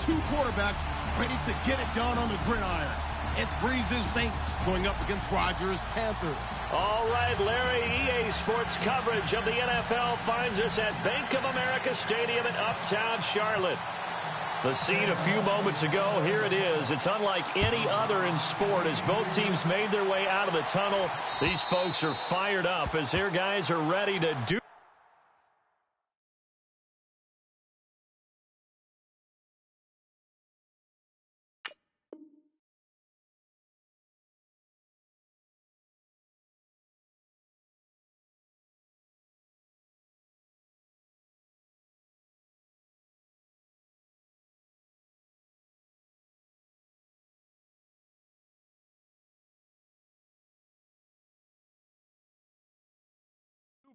two quarterbacks ready to get it done on the gridiron. It's Breeze's Saints going up against Rodgers' Panthers. All right, Larry, EA Sports coverage of the NFL finds us at Bank of America Stadium in Uptown Charlotte. The scene a few moments ago, here it is. It's unlike any other in sport as both teams made their way out of the tunnel. These folks are fired up as their guys are ready to do.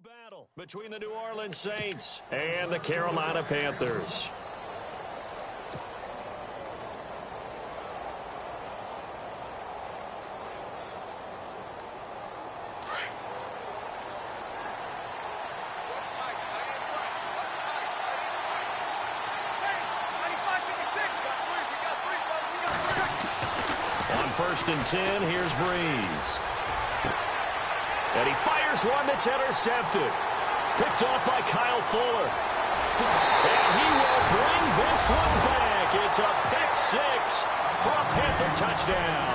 Battle between the New Orleans Saints and the Carolina Panthers. On 1st and 10, here's Breeze. And he fires one that's intercepted. Picked off by Kyle Fuller. And he will bring this one back. It's a pick six for a Panther touchdown.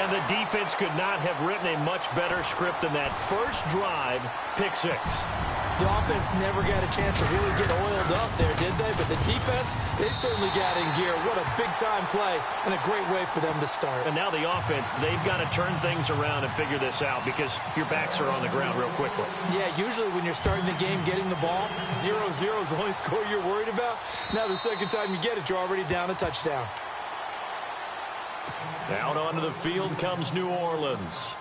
And the defense could not have written a much better script than that. First drive, pick six. The offense never got a chance to really get oiled up there, did they? But the defense, they certainly got in gear. What a big-time play and a great way for them to start. And now the offense, they've got to turn things around and figure this out because your backs are on the ground real quickly. Yeah, usually when you're starting the game, getting the ball, 0-0 is the only score you're worried about. Now the second time you get it, you're already down a touchdown. Out onto the field comes New Orleans.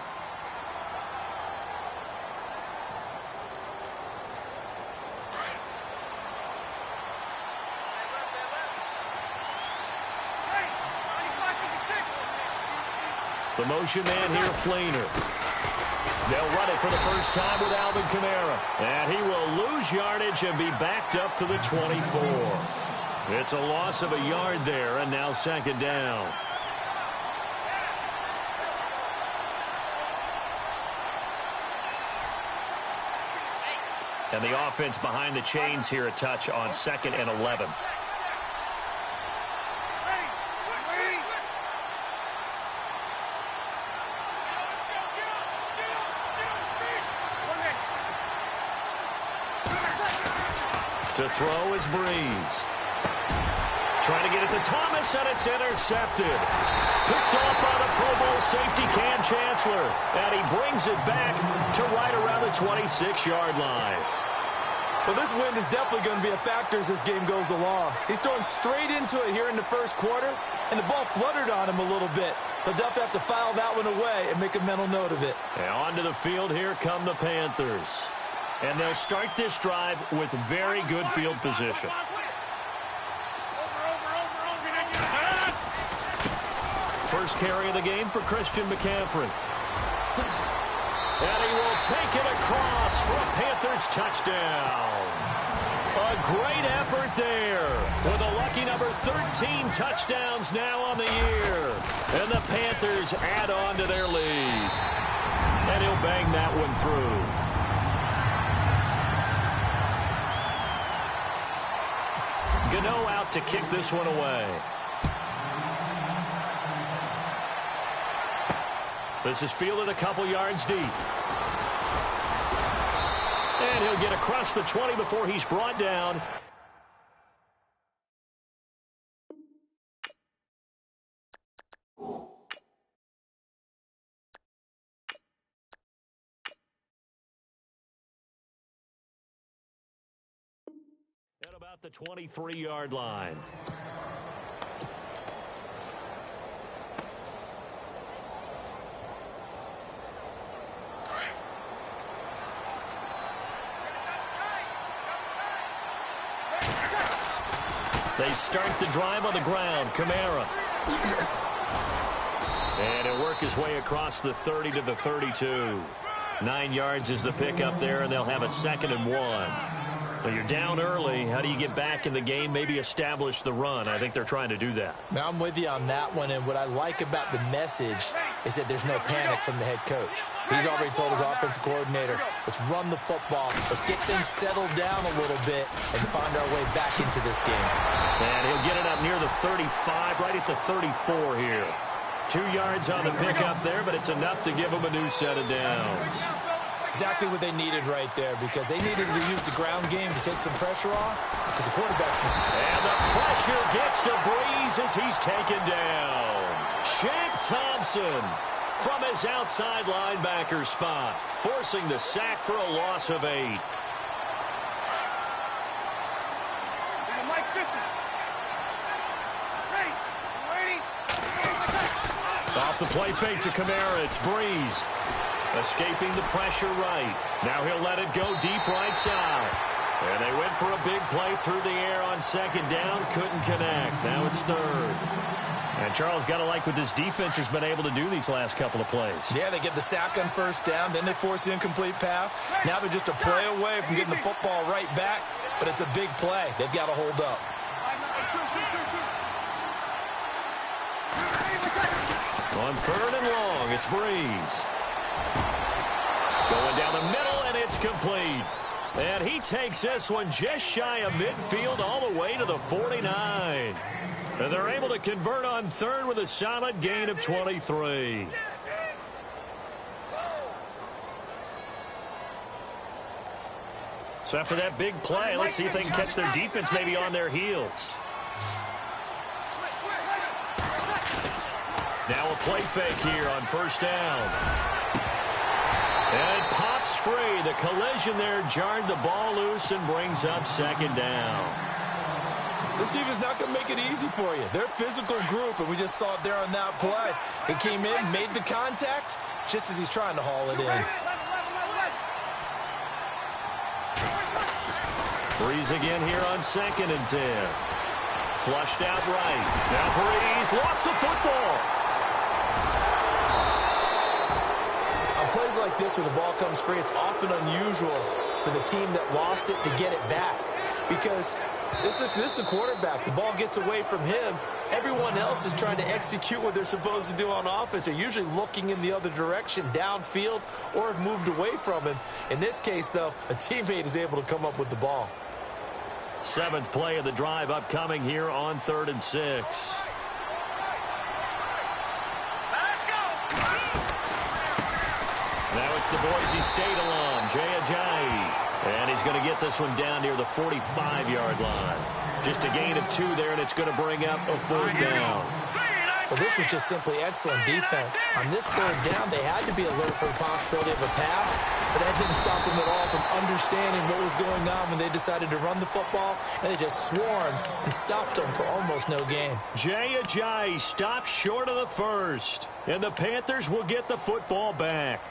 The motion man here, Flainer. They'll run it for the first time with Alvin Kamara. And he will lose yardage and be backed up to the 24. It's a loss of a yard there, and now second down. And the offense behind the chains here a touch on 2nd and 11. To throw is Breeze. Trying to get it to Thomas, and it's intercepted. Picked off by the Pro Bowl safety Cam Chancellor. And he brings it back to right around the 26-yard line. Well, this wind is definitely going to be a factor as this game goes along. He's throwing straight into it here in the first quarter, and the ball fluttered on him a little bit. He'll definitely have to file that one away and make a mental note of it. And onto the field, here come the Panthers. And they'll start this drive with very good field position. First carry of the game for Christian McCaffrey. And he will take it across for a Panthers touchdown. A great effort there with a lucky number 13 touchdowns now on the year. And the Panthers add on to their lead. And he'll bang that one through. Gano out to kick this one away. This is fielded a couple yards deep. And he'll get across the 20 before he's brought down. At about the 23-yard line. They start the drive on the ground. Kamara. And he'll work his way across the 30 to the 32. 9 yards is the pickup there, and they'll have a 2nd and 1. Well, you're down early. How do you get back in the game, maybe establish the run? I think they're trying to do that. Now, I'm with you on that one, and what I like about the message is that there's no panic from the head coach. He's already told his offensive coordinator, let's run the football, let's get things settled down a little bit and find our way back into this game. And he'll get it up near the 35, right at the 34 here. 2 yards on the pickup there, but it's enough to give them a new set of downs. Exactly what they needed right there, because they needed to use the ground game to take some pressure off, because the quarterback's missing. And the pressure gets to Breeze as he's taken down. Shaq Thompson from his outside linebacker spot, forcing the sack for a loss of 8. Off the play fake to Kamara, it's Breeze. Escaping the pressure right. Now he'll let it go deep right side. And they went for a big play through the air on second down. Couldn't connect. Now it's third. And Charles, got to like what this defense has been able to do these last couple of plays. Yeah, they get the sack on first down. Then they force the incomplete pass. Now they're just a play away from getting the football right back. But it's a big play. They've got to hold up. On third and long, it's Breeze. Going down the middle, and it's complete. And he takes this one just shy of midfield all the way to the 49. And they're able to convert on third with a solid gain of 23. So after that big play, let's see if they can catch their defense maybe on their heels. Now a play fake here on first down. And it pops free. The collision there jarred the ball loose and brings up second down. This team is not going to make it easy for you. They're a physical group, and we just saw it there on that play. He came in, made the contact, just as he's trying to haul it in. Breeze again here on 2nd and 10. Flushed out right. Now Breeze lost the football. On plays like this where the ball comes free, it's often unusual for the team that lost it to get it back. Because this is the quarterback. The ball gets away from him. Everyone else is trying to execute what they're supposed to do on offense. They're usually looking in the other direction, downfield, or have moved away from him. In this case, though, a teammate is able to come up with the ball. 7th play of the drive upcoming here on 3rd and 6. Now it's the Boise State alum, Jay Ajayi. And he's going to get this one down near the 45-yard line. Just a gain of 2 there, and it's going to bring up a 4th down. Well, this was just simply excellent defense. On this 3rd down, they had to be alert for the possibility of a pass, but that didn't stop them at all from understanding what was going on when they decided to run the football, and they just swarmed and stopped them for almost no gain. Jay Ajayi stopped short of the first, and the Panthers will get the football back.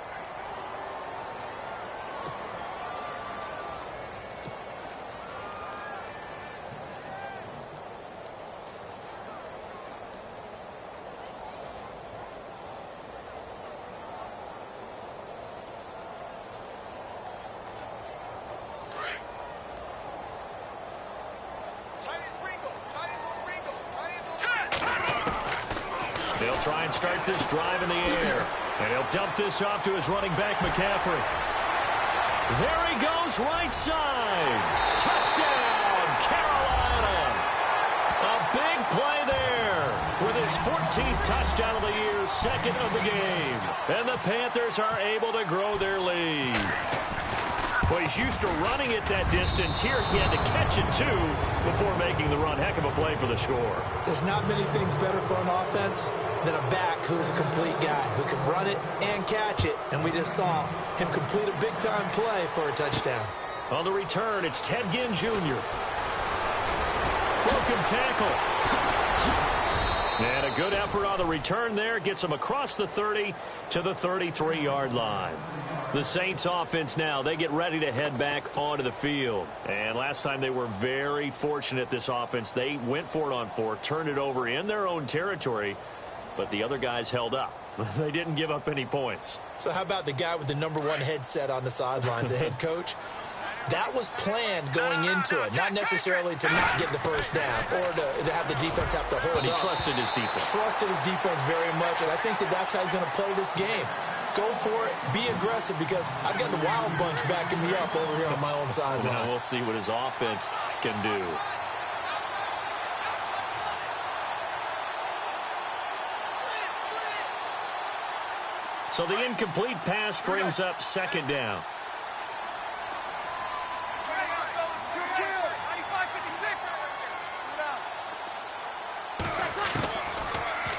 They'll try and start this drive in the air. And he'll dump this off to his running back, McCaffrey. There he goes, right side. Touchdown, Carolina. A big play there with his 14th touchdown of the year, 2nd of the game. And the Panthers are able to grow their lead. Well, he's used to running it that distance. Here he had to catch it, too, before making the run. Heck of a play for the score. There's not many things better for an offense than a back who's a complete guy, who can run it and catch it. And we just saw him complete a big-time play for a touchdown. On the return, it's Ted Ginn Jr. Broken tackle. And a good effort on the return there. Gets him across the 30 to the 33-yard line. The Saints offense now, they get ready to head back onto the field. And last time they were very fortunate, this offense. They went for it on 4, turned it over in their own territory, but the other guys held up. They didn't give up any points. So how about the guy with the #1 headset on the sidelines, the head coach? That was planned going into it, not necessarily to not get the first down or to have the defense have to hold but he up. trusted his defense. Trusted his defense very much, and I think that's how he's going to play this game. Go for it. Be aggressive, because I've got the Wild Bunch backing me up over here on my own sideline. Now we'll see what his offense can do. So the incomplete pass brings up second down.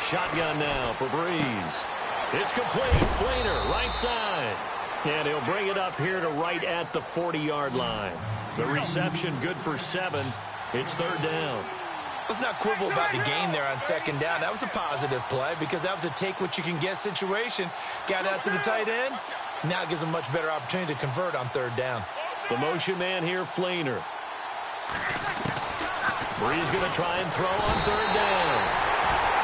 Shotgun now for Breeze. It's complete. Fleener, right side. And he'll bring it up here to right at the 40-yard line. The reception good for 7. It's third down. Let's not quibble about the gain there on second down. That was a positive play, because that was a take-what-you-can-get situation. Got out to the tight end. Now it gives them a much better opportunity to convert on third down. The motion man here, Fleener. Breeze going to try and throw on third down.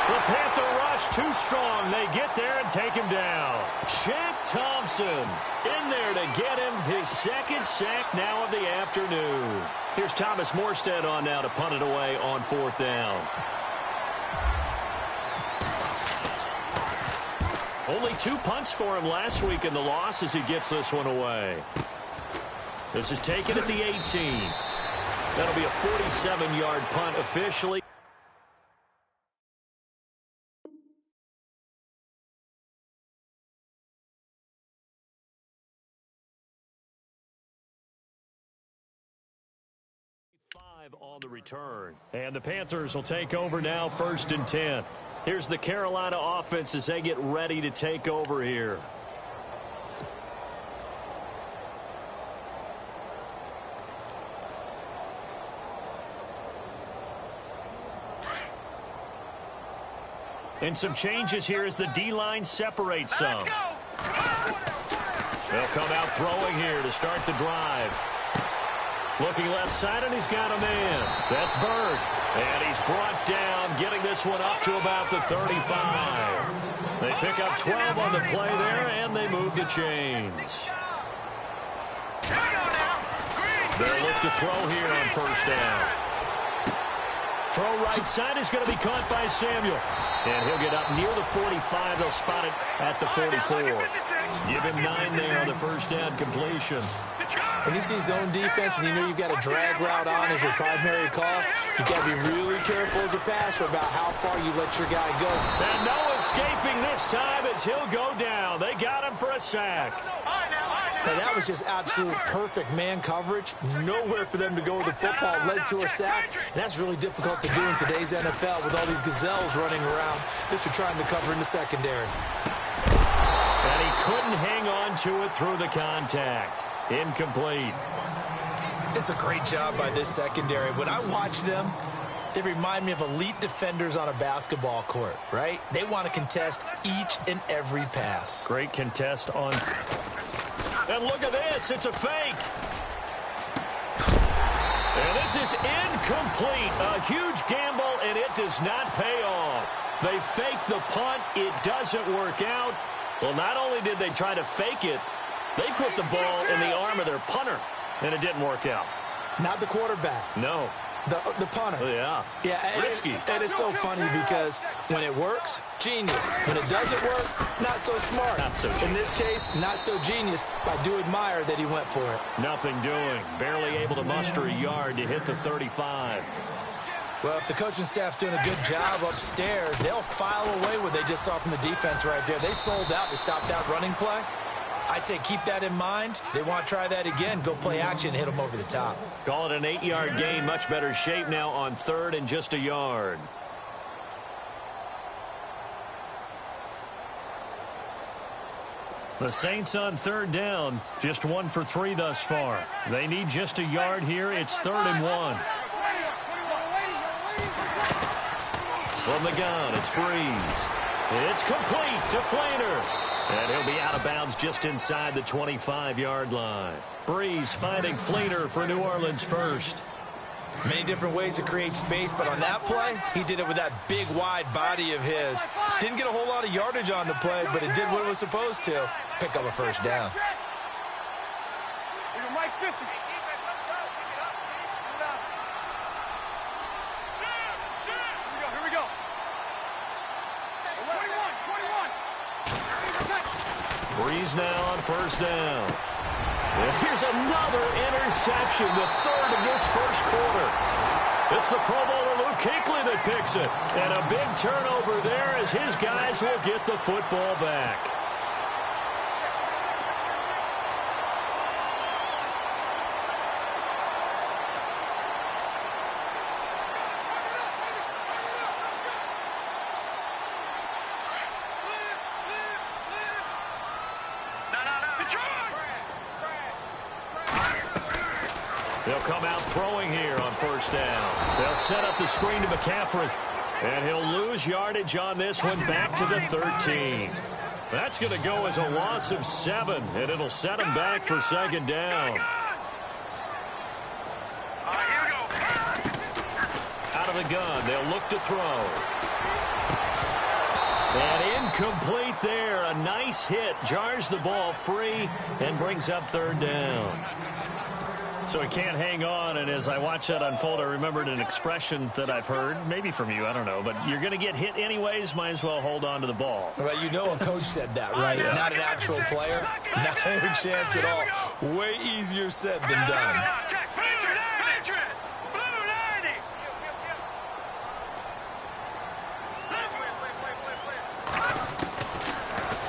The Panther rush too strong. They get there and take him down. Shaq Thompson in there to get him his second sack now of the afternoon. Here's Thomas Morstead on now to punt it away on fourth down. Only 2 punts for him last week in the loss as he gets this one away. This is taken at the 18. That'll be a 47-yard punt officially. On the return. And the Panthers will take over now, 1st and 10. Here's the Carolina offense as they get ready to take over here. And some changes here as the D-line separates some. They'll come out throwing here to start the drive. Looking left side, and he's got a man. That's Bird. And he's brought down, getting this one up to about the 35. They pick up 12 on the play there, and they move the chains. They'll look to throw here on first down. Throw right side is going to be caught by Samuel. And he'll get up near the 45. They'll spot it at the 44. Give him 9 there on the first down completion. When you see zone defense and you know you've got a drag route on as your primary call, you got to be really careful as a passer about how far you let your guy go. And no escaping this time as he'll go down. They got him for a sack. Now, that was just absolute perfect man coverage. Nowhere for them to go with the football. Led to a sack. And that's really difficult to do in today's NFL with all these gazelles running around that you're trying to cover in the secondary. And he couldn't hang on to it through the contact. Incomplete. It's a great job by this secondary. When I watch them, they remind me of elite defenders on a basketball court, right? They want to contest each and every pass. Great contest on. And look at this. It's a fake. And this is incomplete. A huge gamble, and it does not pay off. They fake the punt. It doesn't work out. Well, not only did they try to fake it, they put the ball in the arm of their punter, and it didn't work out. Not the quarterback. No. The punter. Yeah. Yeah. Risky. And it's so funny because when it works, genius. When it doesn't work, not so smart. Not so genius. In this case, not so genius. I do admire that he went for it. Nothing doing. Barely able to muster a yard to hit the 35. Well, if the coaching staff's doing a good job upstairs, they'll file away what they just saw from the defense right there. They sold out to stop that running play. I'd say keep that in mind. They want to try that again. Go play action, hit them over the top. Call it an 8-yard gain. Much better shape now on third and just a yard. The Saints on third down. Just 1 for 3 thus far. They need just a yard here. It's 3rd and 1. From the gun, it's Breeze. It's complete to Fleener. And he'll be out of bounds just inside the 25-yard line. Breeze finding Fleener for New Orleans first. Many different ways to create space, but on that play, he did it with that big, wide body of his. Didn't get a whole lot of yardage on the play, but it did what it was supposed to. Pick up a first down. Breeze now on first down. And here's another interception, the third of this first quarter. It's the Pro Bowler Luke Kuechly that picks it. And a big turnover there as his guys will get the football back. They'll come out throwing here on first down. They'll set up the screen to McCaffrey. And he'll lose yardage on this one back to the 13. That's going to go as a loss of 7, and it'll set him back for second down. Out of the gun, they'll look to throw. And incomplete there. A nice hit. Jars the ball free and brings up third down. So he can't hang on, and as I watch that unfold, I remembered an expression that I've heard, maybe from you, I don't know, but you're going to get hit anyways, might as well hold on to the ball. Well, you know a coach said that, right? Yeah. Not an actual player. Not a chance at all. Way easier said than done.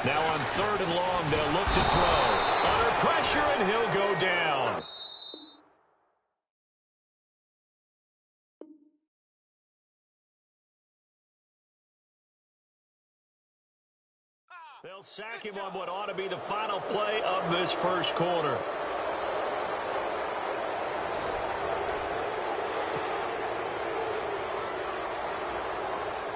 Now on third and long, they'll look to throw. Under pressure, and he'll go down. They'll sack him on what ought to be the final play of this first quarter.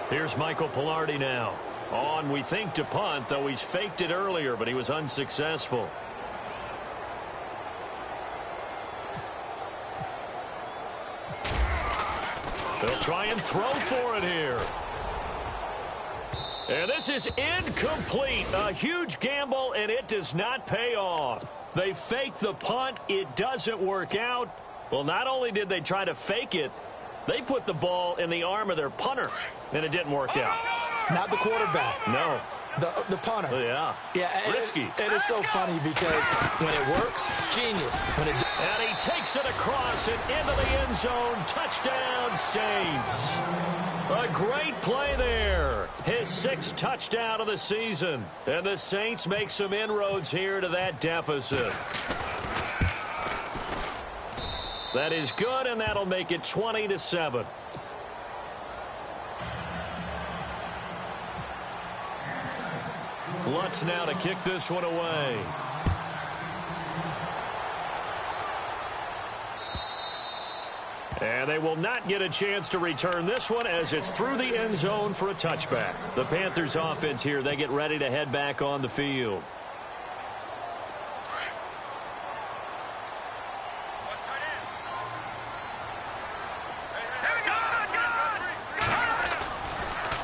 Here's Michael Pilardi now. On, we think, to punt, though he's faked it earlier, but he was unsuccessful. They'll try and throw for it here. And this is incomplete. A huge gamble, and it does not pay off. They fake the punt. It doesn't work out. Well, not only did they try to fake it, they put the ball in the arm of their punter, and it didn't work out. Not the quarterback. No. The punter. Yeah. Risky. It is so funny because when it works, genius. And he takes it across and into the end zone. Touchdown, Saints. A great play there. His 6th touchdown of the season. And the Saints make some inroads here to that deficit. That is good, and that'll make it 20-7. Lutz now to kick this one away. And they will not get a chance to return this one as it's through the end zone for a touchback. The Panthers offense here, they get ready to head back on the field.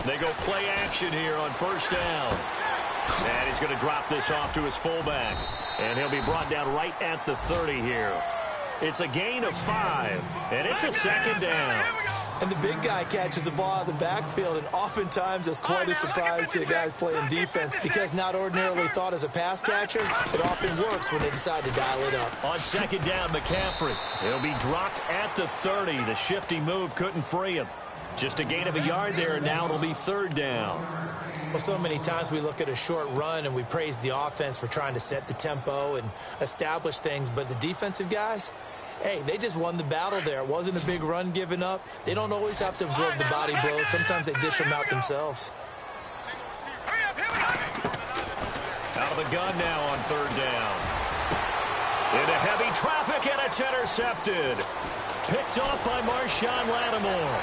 They go play action here on first down. And he's going to drop this off to his fullback. And he'll be brought down right at the 30 here. It's a gain of 5, and it's a second down. And the big guy catches the ball out of the backfield, and oftentimes it's quite a surprise to the guys playing defense because not ordinarily thought as a pass catcher, it often works when they decide to dial it up. On second down, McCaffrey. He'll be dropped at the 30. The shifty move couldn't free him. Just a gain of a yard there, and now it'll be third down. Well, so many times we look at a short run and we praise the offense for trying to set the tempo and establish things, but the defensive guys, hey, they just won the battle there. It wasn't a big run given up. They don't always have to absorb the body blows. Sometimes they dish them out themselves. Out of the gun now on third down. Into heavy traffic, and it's intercepted. Picked off by Marshawn Lattimore.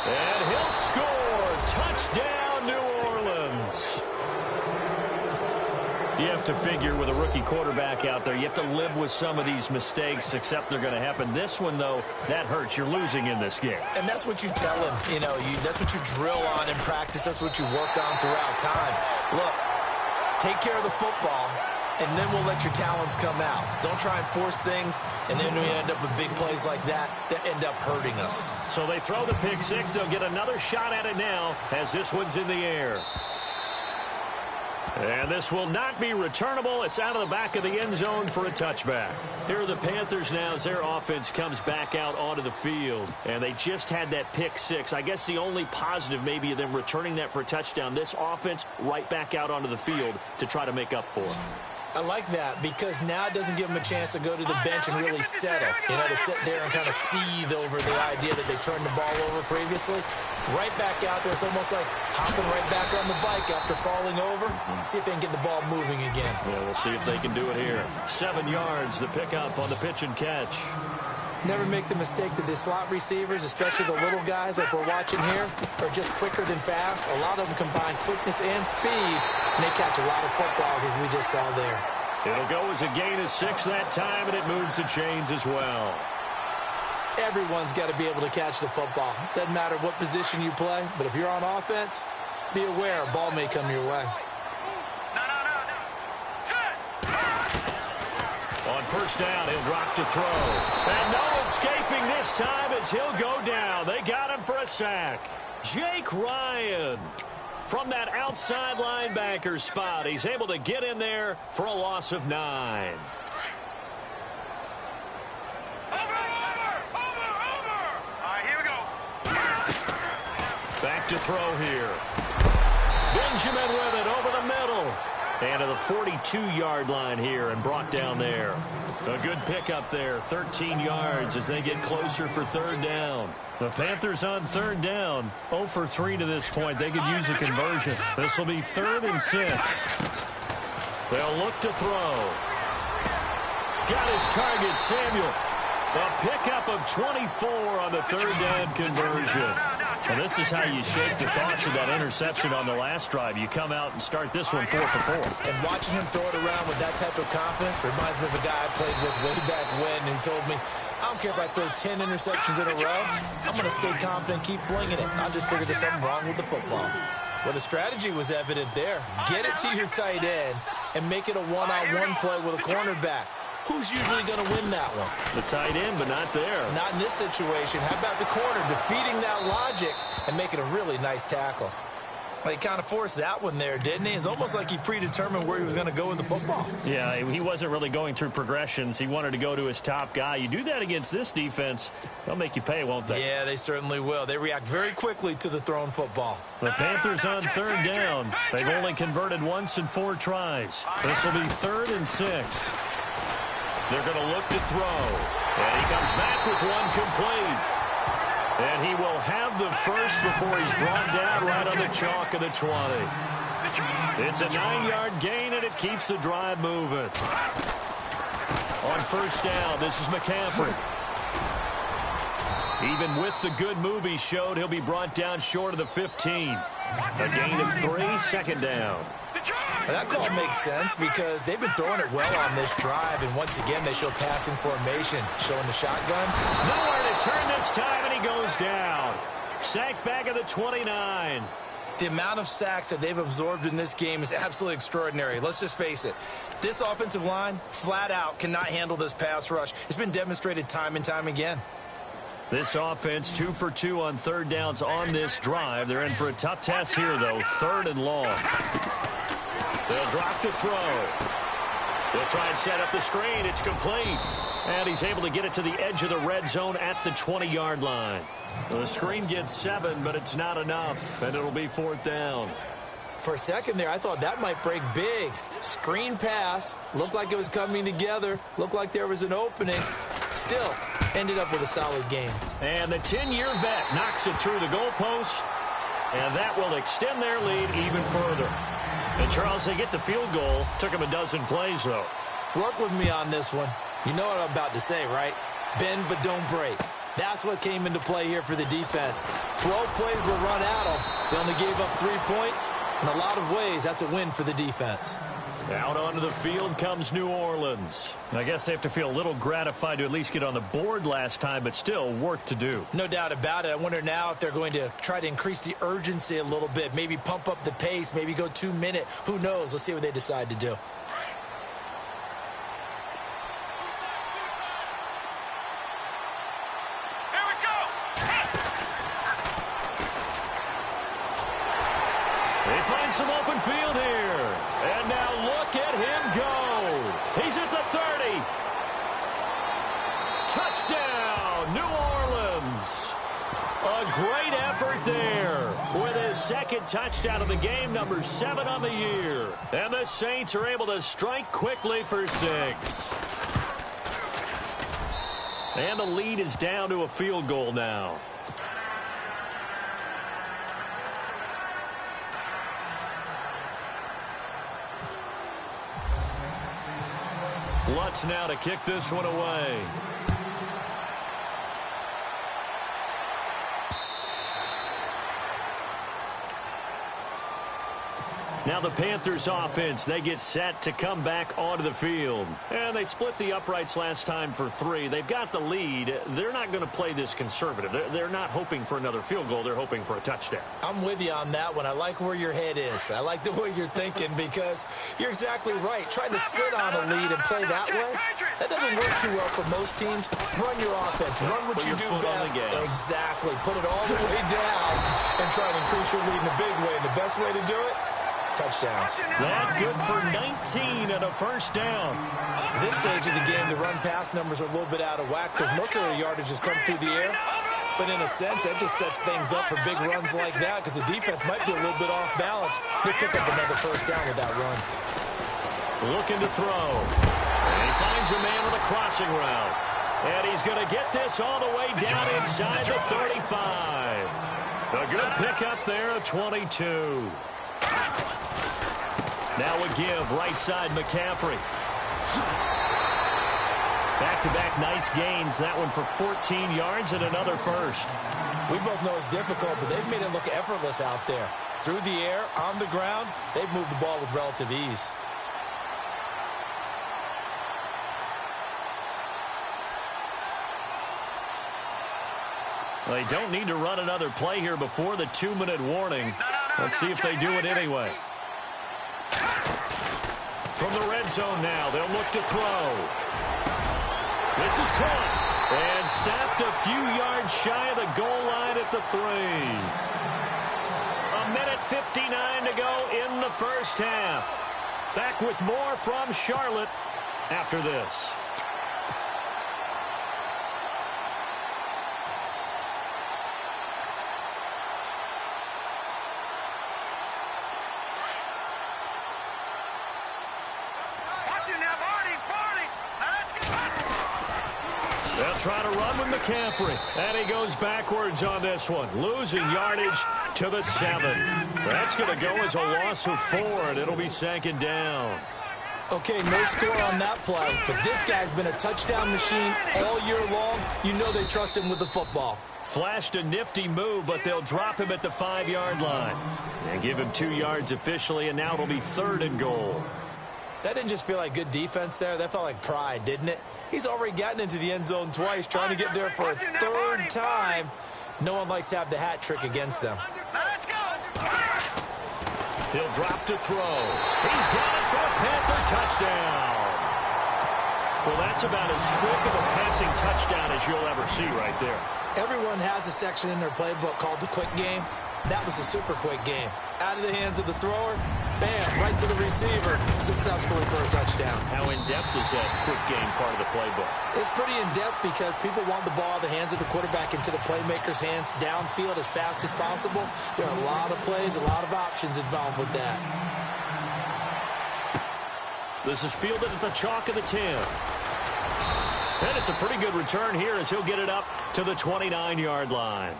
And he'll score. Touchdown, New Orleans. You have to figure with a rookie quarterback out there, you have to live with some of these mistakes, except they're going to happen. This one, though, that hurts. You're losing in this game. And that's what you tell him. You know, that's what you drill on in practice. That's what you work on throughout time. Look, take care of the football, and then we'll let your talents come out. Don't try and force things, and then we end up with big plays like that end up hurting us. So they throw the pick six. They'll get another shot at it now as this one's in the air. And this will not be returnable. It's out of the back of the end zone for a touchback. Here are the Panthers now as their offense comes back out onto the field. And they just had that pick six. I guess the only positive maybe of them returning that for a touchdown. This offense right back out onto the field to try to make up for it. I like that because now it doesn't give them a chance to go to the bench and really settle. You know, to sit there and kind of seethe over the idea that they turned the ball over previously. Right back out there. It's almost like hopping right back on the bike after falling over. See if they can get the ball moving again. Yeah, we'll see if they can do it here. 7 yards, the pickup on the pitch and catch. Never make the mistake that the slot receivers, especially the little guys like we're watching here, are just quicker than fast. A lot of them combine quickness and speed, and they catch a lot of footballs, as we just saw there. It'll go as a gain of 6 that time, and it moves the chains as well. Everyone's got to be able to catch the football. Doesn't matter what position you play, but if you're on offense, be aware a ball may come your way. On first down, he'll drop to throw. And no escaping this time as he'll go down. They got him for a sack. Jake Ryan from that outside linebacker spot. He's able to get in there for a loss of 9. Back to throw here. Benjamin with it over the middle. And to the 42-yard line here and brought down there. A good pickup there, 13 yards as they get closer for third down. The Panthers on third down, 0 for 3 to this point. They could use a conversion. This will be 3rd and 6. They'll look to throw. Got his target, Samuel. A pickup of 24 on the third down conversion. Well, this is how you shake the thoughts of that interception on the last drive. You come out and start this one 4 for 4. And watching him throw it around with that type of confidence reminds me of a guy I played with way back when who told me, I don't care if I throw 10 interceptions in a row. I'm going to stay confident, keep flinging it. I just figured there's something wrong with the football. Well, the strategy was evident there. Get it to your tight end and make it a one-on-one play with a cornerback. Who's usually going to win that one? The tight end, but not there. Not in this situation. How about the corner defeating that logic and making a really nice tackle? Well, he kind of forced that one there, didn't he? It's almost like he predetermined where he was going to go with the football. Yeah, he wasn't really going through progressions. He wanted to go to his top guy. You do that against this defense, they'll make you pay, won't they? Yeah, they certainly will. They react very quickly to the thrown football. The Panthers on third down. They've only converted once in 4 tries. This will be 3rd and 6. They're going to look to throw. And he comes back with one complete. And he will have the first before he's brought down right on the chalk of the 20. It's a 9-yard gain, and it keeps the drive moving. On first down, this is McCaffrey. Even with the good move he showed, he'll be brought down short of the 15. A gain of 3, 2nd down. That call makes sense because they've been throwing it well on this drive, and once again they show passing formation, showing the shotgun. Nowhere to turn this time, and he goes down. Sacked back at the 29. The amount of sacks that they've absorbed in this game is absolutely extraordinary. Let's just face it. This offensive line, flat out, cannot handle this pass rush. It's been demonstrated time and time again. This offense 2 for 2 on third downs on this drive. They're in for a tough test here, though. 3rd and long. They'll drop to throw. They'll try and set up the screen. It's complete. And he's able to get it to the edge of the red zone at the 20-yard line. The screen gets 7, but it's not enough, and it'll be 4th down. For a second there, I thought that might break big. Screen pass. Looked like it was coming together. Looked like there was an opening. Still, ended up with a solid game. And the 10-year vet knocks it through the goalpost, and that will extend their lead even further. And, Charles, they get the field goal. Took them a dozen plays, though. Work with me on this one. You know what I'm about to say, right? Bend but don't break. That's what came into play here for the defense. 12 plays were run at them. They only gave up 3 points. In a lot of ways, that's a win for the defense. Out onto the field comes New Orleans. I guess they have to feel a little gratified to at least get on the board last time, but still work to do. No doubt about it. I wonder now if they're going to try to increase the urgency a little bit, maybe pump up the pace, maybe go 2-minute. Who knows? Let's see what they decide to do. find some open field here. And now look at him go. He's at the 30. Touchdown, New Orleans. A great effort there with his second touchdown of the game, number 7 on the year. And the Saints are able to strike quickly for 6. And the lead is down to a field goal now. Lutz now to kick this one away. Now the Panthers offense, they get set to come back onto the field. And they split the uprights last time for 3. They've got the lead. They're not going to play this conservative. They're not hoping for another field goal. They're hoping for a touchdown. I'm with you on that one. I like where your head is. I like the way you're thinking because you're exactly right. Trying to sit on a lead and play that way, that doesn't work too well for most teams. Run your offense. Run what you do best. Exactly. Put it all the way down and try and increase your lead in a big way. And the best way to do it, touchdowns. That good for 19 and a first down. At this stage of the game, the run-pass numbers are a little bit out of whack because most of the yardage has come through the air. But in a sense, that just sets things up for big runs like that because the defense might be a little bit off balance. They pick up another first down with that run. Looking to throw. And he finds a man with a crossing route. And he's going to get this all the way down inside the 35. A good pickup there at 22. Now a give, right side, McCaffrey. Back-to-back nice gains. That one for 14 yards and another first. We both know it's difficult, but they've made it look effortless out there. Through the air, on the ground, they've moved the ball with relative ease. Well, they don't need to run another play here before the 2-minute warning. Let's see if they do it anyway. From the red zone now, they'll look to throw. This is caught and snapped a few yards shy of the goal line at the 3. 1:59 to go in the first half. Back with more from Charlotte after this. They'll try to run with McCaffrey. And he goes backwards on this one. Losing yardage to the 7. That's going to go as a loss of 4, and it'll be 2nd down. Okay, no score on that play, but this guy's been a touchdown machine all year long. You know they trust him with the football. Flashed a nifty move, but they'll drop him at the 5-yard line. And give him 2 yards officially, and now it'll be 3rd and goal. That didn't just feel like good defense there. That felt like pride, didn't it? He's already gotten into the end zone twice, trying to get there for a 3rd time. No one likes to have the hat trick against them. He'll drop to throw. He's got it for a Panther touchdown. Well, that's about as quick of a passing touchdown as you'll ever see right there. Everyone has a section in their playbook called the quick game. That was a super quick game. Out of the hands of the thrower, bam, right to the receiver, successfully for a touchdown. How in-depth is that quick game part of the playbook? It's pretty in-depth because people want the ball out of the hands of the quarterback into the playmaker's hands downfield as fast as possible. There are a lot of plays, a lot of options involved with that. This is fielded at the chalk of the 10. And it's a pretty good return here as he'll get it up to the 29-yard line.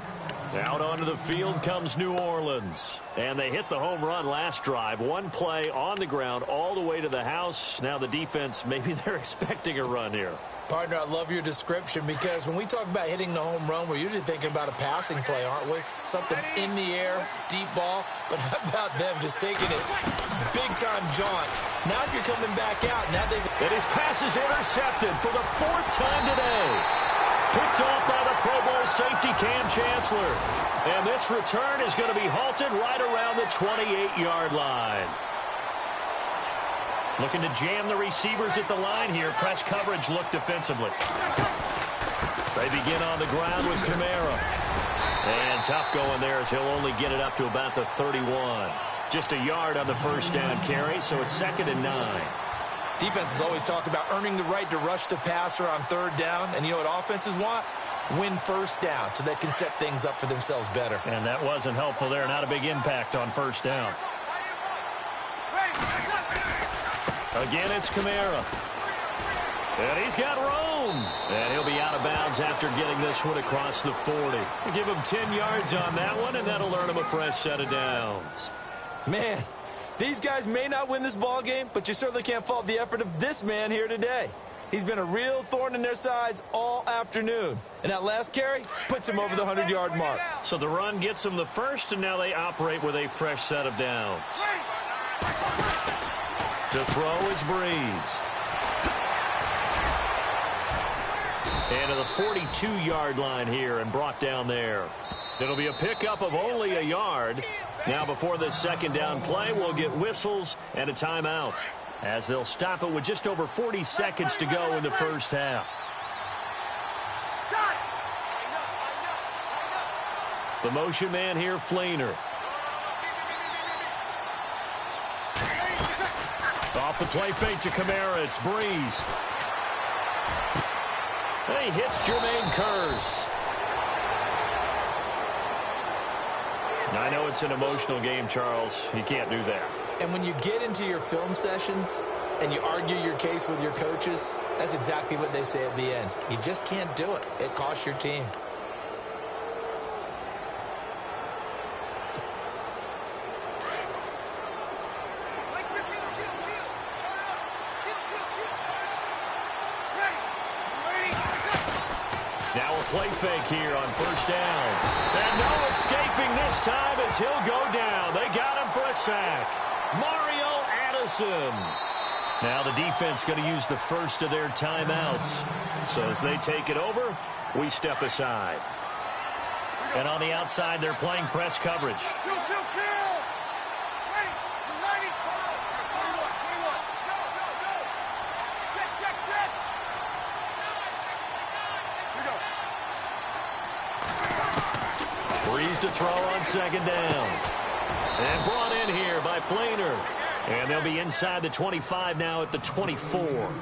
Out onto the field comes New Orleans. And they hit the home run last drive. One play on the ground all the way to the house. Now the defense, maybe they're expecting a run here. Partner, I love your description because when we talk about hitting the home run, we're usually thinking about a passing play, aren't we? Something in the air, deep ball. But how about them just taking it big-time jaunt? Now if you're coming back out, now they've... And his pass is intercepted for the 4th time today. Picked off by the Pro Bowl safety Cam Chancellor. And this return is going to be halted right around the 28-yard line. Looking to jam the receivers at the line here. Press coverage look defensively. They begin on the ground with Kamara. And tough going there as he'll only get it up to about the 31. Just a yard on the first down carry, so it's 2nd and 9. Defenses always talk about earning the right to rush the passer on 3rd down, and you know what offenses want? Win first down so they can set things up for themselves better. And that wasn't helpful there. Not a big impact on first down. Again, it's Kamara. And he's got room. And he'll be out of bounds after getting this one across the 40. Give him 10 yards on that one, and that'll earn him a fresh set of downs. Man, these guys may not win this ball game, but you certainly can't fault the effort of this man here today. He's been a real thorn in their sides all afternoon. And that last carry puts him over the 100-yard mark. So the run gets them the first, and now they operate with a fresh set of downs. To throw is Breeze. And to the 42-yard line here and brought down there. It'll be a pickup of only a yard. Now before this 2nd down play, we'll get whistles and a timeout, as they'll stop it with just over 40 seconds to go in the first half. The motion man here, Flainer. Off the play fake to Kamara, it's Breeze. He hits Jermaine Kearse. I know it's an emotional game, Charles. You can't do that. And when you get into your film sessions and you argue your case with your coaches, that's exactly what they say at the end. You just can't do it. It costs your team. Now a play fake here on first down. And no escaping this time as he'll go down. They got him for a sack. Mario Addison. Now the defense going to use the first of their timeouts. So as they take it over, we step aside. And on the outside, they're playing press coverage. Breeze to throw on 2nd down. And brought in here by Flainer. And they'll be inside the 25 now at the 24.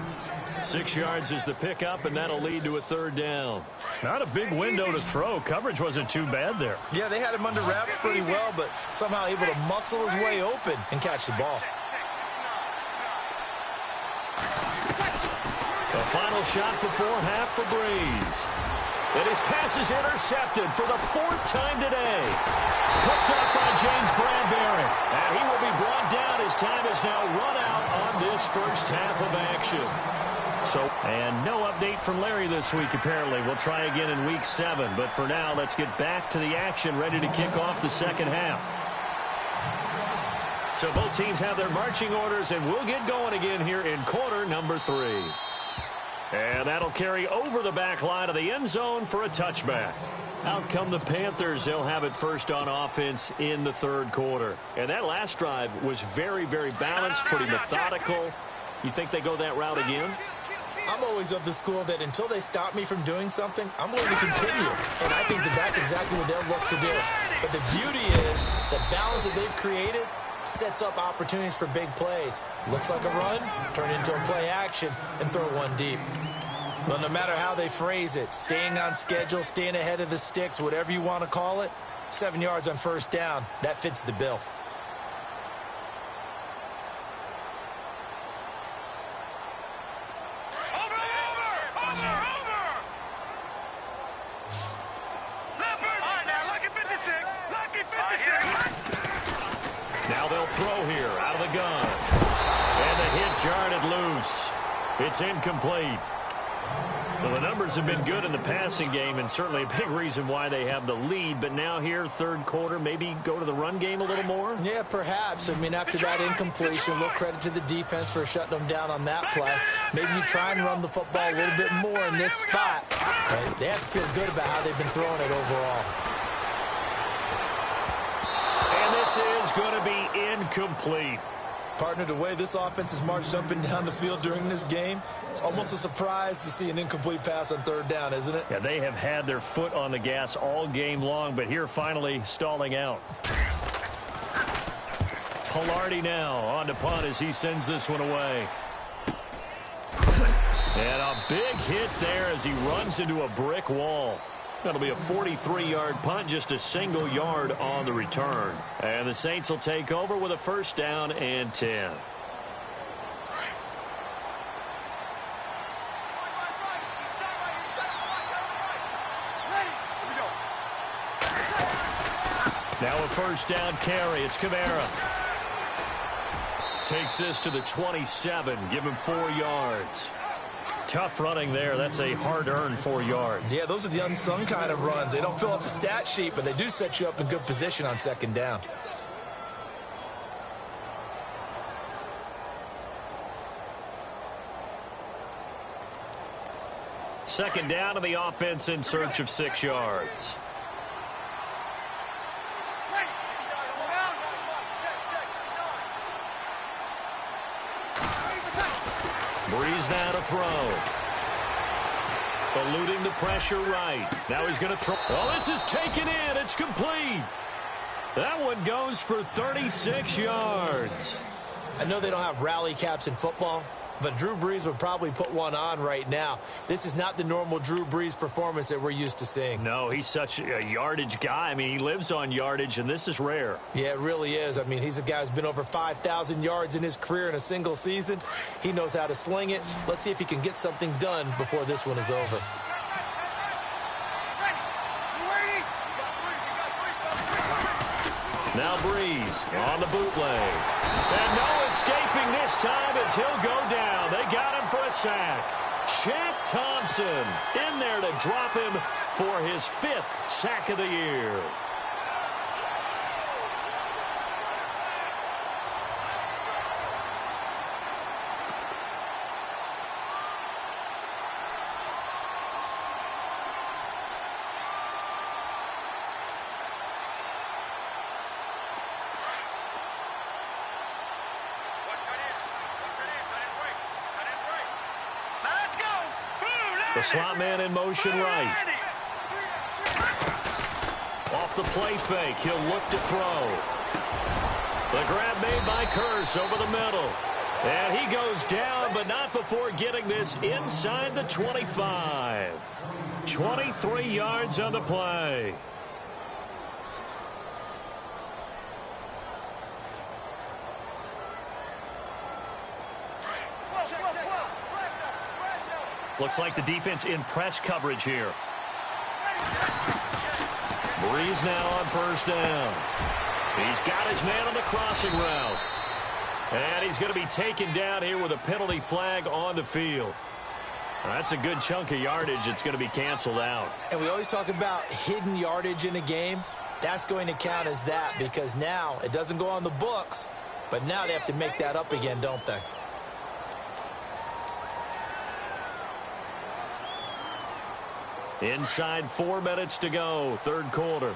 6 yards is the pickup, and that'll lead to a 3rd down. Not a big window to throw. Coverage wasn't too bad there. Yeah, they had him under wraps pretty well, but somehow able to muscle his way open and catch the ball. The final shot before half for Breeze. And his pass is intercepted for the 4th time today. Picked up by James Bradbury. And he will be brought down. His time is now run out on this first half of action. And no update from Larry this week, apparently. We'll try again in week 7. But for now, let's get back to the action, ready to kick off the second half. So both teams have their marching orders, and we'll get going again here in quarter number 3. And that'll carry over the back line of the end zone for a touchback. Out come the Panthers. They'll have it first on offense in the 3rd quarter. And that last drive was very, very balanced, pretty methodical. You think they go that route again? I'm always of the school that until they stop me from doing something, I'm going to continue. And I think that that's exactly what they'll look to do. But the beauty is the balance that they've created sets up opportunities for big plays. Looks like a run, turn into a play action, and throw one deep. Well, no matter how they phrase it, staying on schedule, staying ahead of the sticks, whatever you want to call it, 7 yards on first down, that fits the bill. Now they'll throw here out of the gun. And the hit jarred it loose. It's incomplete. Well, the numbers have been good in the passing game, and certainly a big reason why they have the lead. But now here, 3rd quarter, maybe go to the run game a little more? Yeah, perhaps. I mean, after that incompletion, a little credit to the defense for shutting them down on that play. Maybe you try and run the football a little bit more in this spot. But they have to feel good about how they've been throwing it overall. And this is going to be incomplete. Partner, the way this offense has marched up and down the field during this game, it's almost a surprise to see an incomplete pass on 3rd down, isn't it? Yeah, they have had their foot on the gas all game long, but here finally stalling out. Pilardi now on the punt as he sends this one away. And a big hit there as he runs into a brick wall. That'll be a 43-yard punt, just a single yard on the return. And the Saints will take over with a first down and 10. Now a first down carry. It's Kamara. Takes this to the 27. Give him 4 yards. Tough running there. That's a hard-earned 4 yards. Yeah, those are the unsung kind of runs. They don't fill up the stat sheet, but they do set you up in good position on second down. Second down to the offense in search of 6 yards. Breeze now to throw. Eluding the pressure right. Now he's going to throw. Oh, this is taken in. It's complete. That one goes for 36 yards. I know they don't have rally caps in football, but Drew Brees would probably put one on right now. This is not the normal Drew Brees performance that we're used to seeing. No, he's such a yardage guy. I mean, he lives on yardage, and this is rare. Yeah, it really is. I mean, he's a guy who's been over 5,000 yards in his career in a single season. He knows how to sling it. Let's see if he can get something done before this one is over. Now Breeze on the bootleg. And no escaping this time as he'll go down. They got him for a sack. Shaq Thompson in there to drop him for his 5th sack of the year. The slot man in motion right. Off the play fake, he'll look to throw. The grab made by Curse over the middle. And he goes down, but not before getting this inside the 25. 23 yards on the play. Looks like the defense in press coverage here. Breeze now on first down. He's got his man on the crossing route. And he's going to be taken down here with a penalty flag on the field. That's a good chunk of yardage. It's going to be canceled out. And we always talk about hidden yardage in a game. That's going to count as that because now it doesn't go on the books, but now they have to make that up again, don't they? Inside 4 minutes to go, third quarter.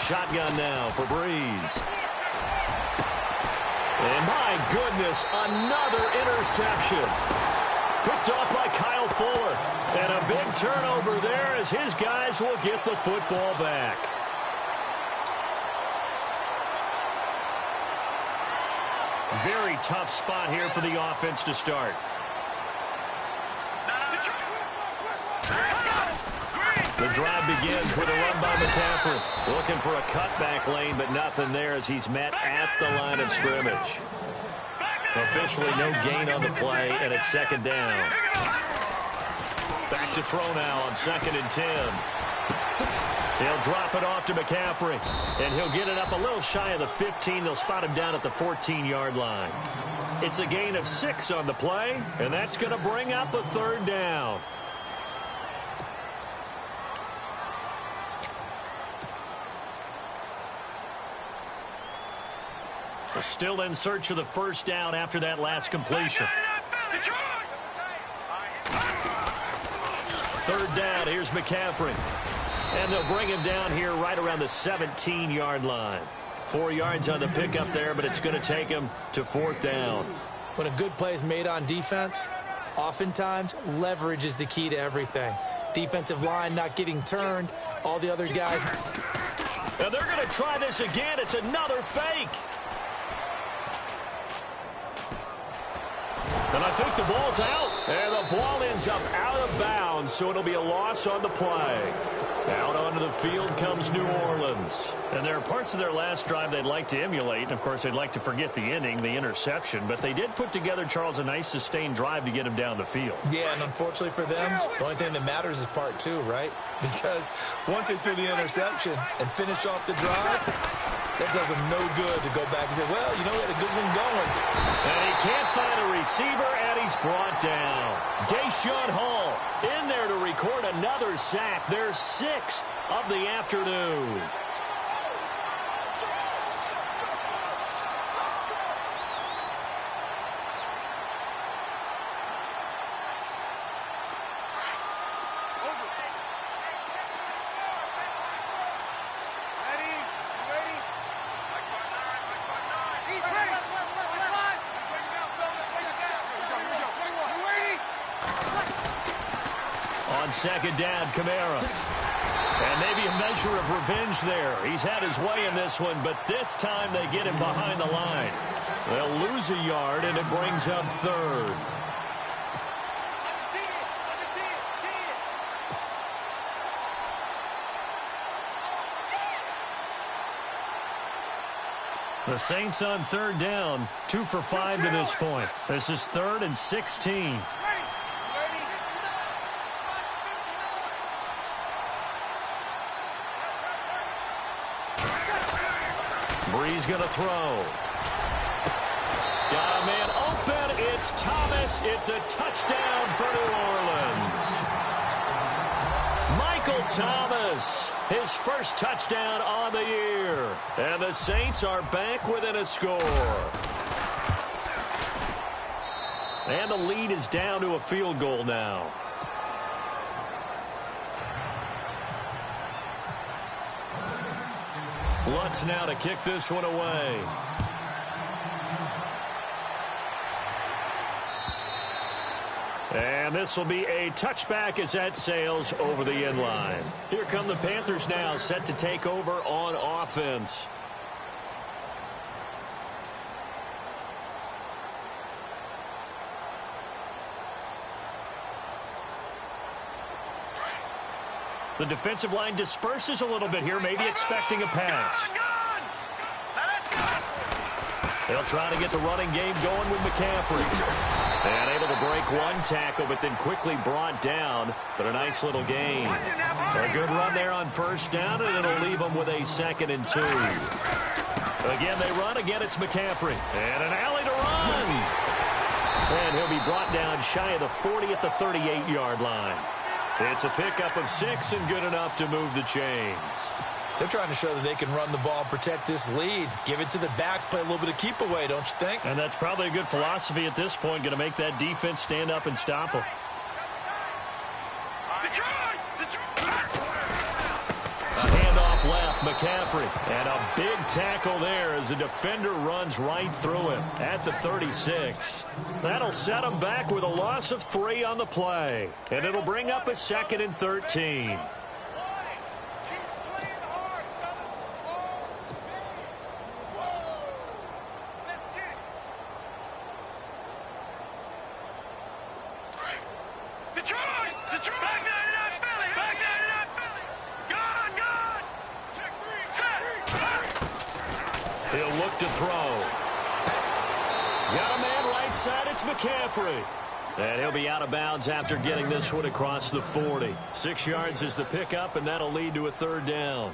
Shotgun now for Breeze. And my goodness, another interception. Picked off by Kyle Fuller. And a big turnover there as his guys will get the football back. Very tough spot here for the offense to start. The drive begins with a run by McCaffrey. Looking for a cutback lane, but nothing there as he's met at the line of scrimmage. Officially no gain on the play, and it's second down. Back to throw now on 2nd and 10. He'll drop it off to McCaffrey, and he'll get it up a little shy of the 15. They'll spot him down at the 14-yard line. It's a gain of 6 on the play, and that's going to bring up a third down. They're still in search of the first down after that last completion. Third down, here's McCaffrey. And they'll bring him down here right around the 17-yard line. 4 yards on the pickup there, but it's going to take him to 4th down. When a good play is made on defense, oftentimes leverage is the key to everything. Defensive line not getting turned. All the other guys. And they're going to try this again. It's another fake. And I think the ball's out. And the ball ends up out of bounds, so it'll be a loss on the play. Out onto the field comes New Orleans. And there are parts of their last drive they'd like to emulate. And, of course, they'd like to forget the inning, the interception. But they did put together, Charles, a nice sustained drive to get him down the field. Yeah, and unfortunately for them, the only thing that matters is part two, right? Because once they threw the interception and finished off the drive, that does them no good to go back and say, well, you know, we had a good one going. And he can't find a receiver, and he's brought down. Deshaun Hall in there to record another sack. Their 6th of the afternoon. On second down, Kamara. And maybe a measure of revenge there. He's had his way in this one, but this time they get him behind the line. They'll lose a yard, and it brings up third. The Saints on third down, 2 for 5 to this point. This is 3rd and 16. Breeze going to throw. Got a man open. It's Thomas. It's a touchdown for New Orleans. Michael Thomas, his first touchdown on the year. And the Saints are back within a score. And the lead is down to a field goal now. Lutz now to kick this one away. And this will be a touchback as that sails over the end line. Here come the Panthers now, set to take over on offense. The defensive line disperses a little bit here, maybe expecting a pass. They'll try to get the running game going with McCaffrey. And able to break one tackle, but then quickly brought down. But a nice little gain. A good run there on first down, and it'll leave them with a 2nd and 2. Again, they run. Again, it's McCaffrey. And an alley to run. And he'll be brought down shy of the 40 at the 38-yard line. It's a pickup of 6 and good enough to move the chains. They're trying to show that they can run the ball and protect this lead. Give it to the backs, play a little bit of keep away, don't you think? And that's probably a good philosophy at this point, going to make that defense stand up and stop them. A handoff left, McCaffrey. And a big tackle there as the defender runs right through him at the 36. That'll set him back with a loss of 3 on the play. And it'll bring up a 2nd and 13. He'll look to throw. Got a man right side. It's McCaffrey. And he'll be out of bounds after getting this one across the 40. 6 yards is the pickup, and that'll lead to a 3rd down.